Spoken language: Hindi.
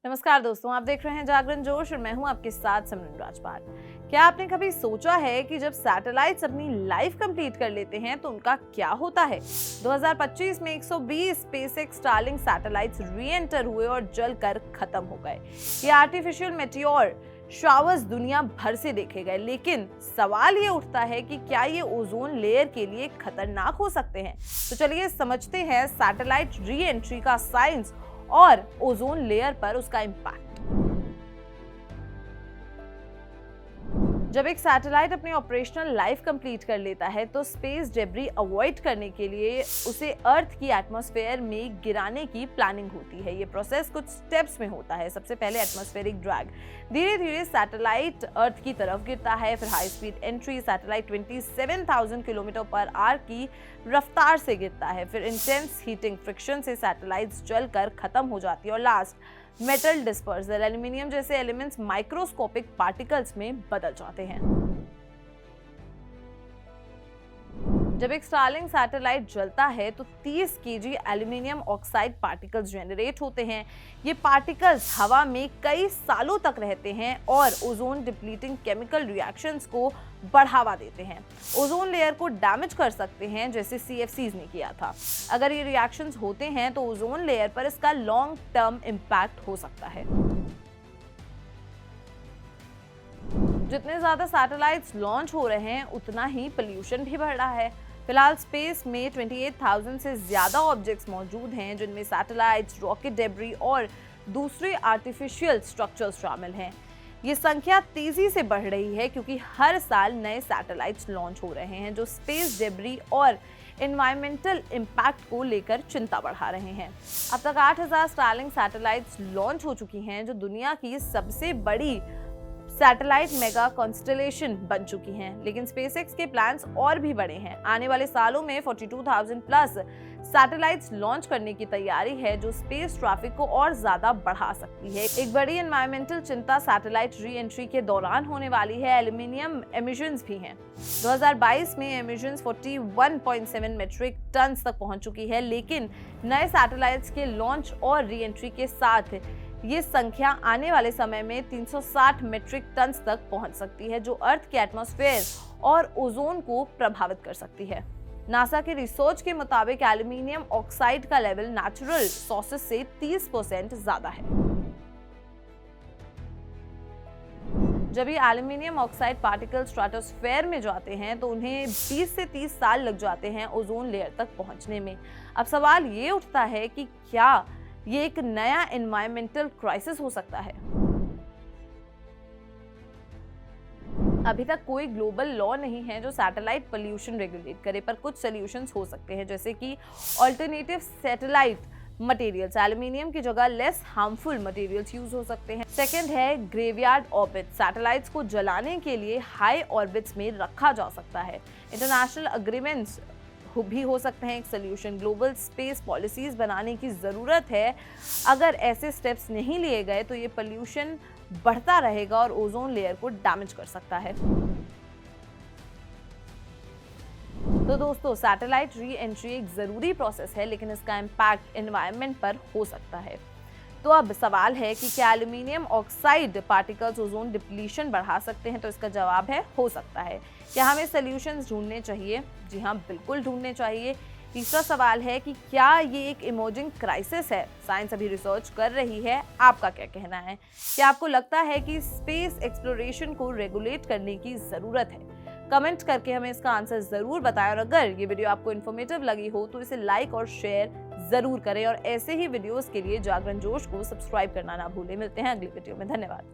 नमस्कार दोस्तों, आप देख रहे हैं जागरण जोश और मैं हूं आपके साथ सिमरन राजपाल। क्या आपने कभी सोचा है कि जब सैटेलाइट्स अपनी लाइफ कंप्लीट कर लेते हैं तो उनका क्या होता है? 2025 में 120 स्पेसएक्स स्टारलिंक सैटेलाइट्स री एंटर हुए और जलकर खत्म हो गए। ये आर्टिफिशियल मेटियोर शावर्स दुनिया भर से देखे गए, लेकिन सवाल ये उठता है कि क्या ये ओजोन लेयर के लिए खतरनाक हो सकते हैं? तो चलिए समझते हैं सैटेलाइट री एंट्री का साइंस और ओजोन लेयर पर उसका इम्पैक्ट। जब एक सैटेलाइट अपनी ऑपरेशनल लाइफ कंप्लीट कर लेता है तो स्पेस डेब्री अवॉइड करने के लिए उसे अर्थ की एटमॉस्फेयर में गिराने की प्लानिंग होती है। ये प्रोसेस कुछ स्टेप्स में होता है। सबसे पहले एटमॉस्फेरिक ड्रैग, धीरे धीरे सैटेलाइट अर्थ की तरफ गिरता है। फिर high speed entry, satellite 27,000 kilometre per hour की रफ्तार से गिरता है। फिर इंटेंस हीटिंग, फ्रिक्शन से सैटेलाइट्स जलकर खत्म हो जाती है। और लास्ट मेटल डिस्पर्सल, एल्यूमिनियम जैसे एलिमेंट्स माइक्रोस्कोपिक पार्टिकल्स में बदल जाते हैं। जब एक स्टारलिंक सैटेलाइट जलता है तो 30 KG aluminium oxide particles generate होते हैं। ये पार्टिकल्स हवा में कई सालों तक रहते हैं और ओजोन डिप्लीटिंग केमिकल रिएक्शंस को बढ़ावा देते हैं। ओजोन लेयर को डैमेज कर सकते हैं, जैसे CFCs ने किया था। अगर ये रिएक्शंस होते हैं तो ओजोन लेयर पर इसका लॉन्ग टर्म इम्पैक्ट हो सकता है। जितने ज्यादा सैटेलाइट्स लॉन्च हो रहे हैं उतना ही पोल्यूशन भी बढ़ रहा है। फिलहाल स्पेस में 28,000 से ज्यादा ऑब्जेक्ट्स मौजूद हैं, जिनमें सैटेलाइट्स, रॉकेट डेब्री और दूसरे आर्टिफिशियल स्ट्रक्चर्स शामिल हैं। ये संख्या तेजी से बढ़ रही है क्योंकि हर साल नए सैटेलाइट्स लॉन्च हो रहे हैं जो स्पेस डेब्री और एनवायरमेंटल इम्पैक्ट को लेकर चिंता बढ़ा रहे हैं। अब तक 8,000 स्टारलिंक सैटेलाइट्स लॉन्च हो चुकी हैं, जो दुनिया की सबसे बड़ी सैटेलाइट मेगा कॉन्स्टेलेशन बन चुकी हैं। लेकिन स्पेसएक्स के प्लान्स और भी बड़े हैं। आने वाले सालों में 42,000 प्लस सैटेलाइट्स लॉन्च करने की तैयारी है, जो स्पेस ट्रैफिक को और ज्यादा बढ़ा सकती है। एक बड़ी एनवायरमेंटल चिंता सैटेलाइट री एंट्री के दौरान होने वाली है। एल्यूमिनियम एमिशंस भी हैं। 2022 में एमिशंस 41.7 मेट्रिक टन तक पहुंच चुकी है, लेकिन नए सैटेलाइट्स के लॉन्च और री एंट्री के साथ ये संख्या आने वाले समय में 360 मेट्रिक टन तक पहुंच सकती है, जो अर्थ के एटमॉस्फेयर और ओजोन को प्रभावित कर सकती है। नासा के रिसर्च के मुताबिक एल्यूमिनियम ऑक्साइड का लेवल नेचुरल सोर्सेज से 30% ज्यादा है। जब ये एल्यूमिनियम ऑक्साइड पार्टिकल स्ट्रेटोस्फेयर में जाते हैं तो उन्हें 20 से 30 साल लग जाते हैं ओजोन लेयर तक पहुंचने में। अब सवाल ये उठता है कि क्या ये एक नया एनवायरमेंटल क्राइसिस हो सकता है? अभी तक कोई ग्लोबल लॉ नहीं है जो सैटेलाइट पोल्यूशन रेगुलेट करे, पर कुछ सॉल्यूशंस हो सकते हैं, जैसे कि ऑल्टरनेटिव सैटेलाइट मटेरियल्स, एल्यूमिनियम की जगह लेस हार्मफुल मटेरियल्स यूज हो सकते हैं। सेकंड है ग्रेवयार्ड ऑर्बिट, सैटेलाइट्स को जलाने के लिए हाई ऑर्बिट्स में रखा जा सकता है। इंटरनेशनल अग्रीमेंट्स भी हो सकते हैं एक सोल्यूशन। ग्लोबल स्पेस पॉलिसीज बनाने की जरूरत है। अगर ऐसे स्टेप्स नहीं लिए गए तो ये पोल्यूशन बढ़ता रहेगा और ओजोन लेयर को डैमेज कर सकता है। तो दोस्तों, सैटेलाइट री एंट्री एक जरूरी प्रोसेस है, लेकिन इसका इम्पैक्ट एनवायरनमेंट पर हो सकता है। तो अब सवाल है कि क्या aluminium oxide particles ozone depletion बढ़ा सकते हैं? तो इसका जवाब है हो सकता है। क्या हमें सॉल्यूशंस ढूंढने चाहिए? जी हाँ, बिल्कुल ढूंढने चाहिए। तीसरा सवाल है कि क्या ये एक इमर्जिंग क्राइसिस है? साइंस अभी रिसर्च कर रही है। आपका क्या कहना है? क्या आपको लगता है कि स्पेस एक्सप्लोरेशन को रेगुलेट करने की जरूरत है? कमेंट करके हमें इसका आंसर जरूर बताएं। और अगर ये वीडियो आपको इन्फॉर्मेटिव लगी हो तो इसे लाइक और शेयर जरूर करें। और ऐसे ही वीडियोस के लिए जागरण जोश को सब्सक्राइब करना ना भूलें। मिलते हैं अगली वीडियो में। धन्यवाद।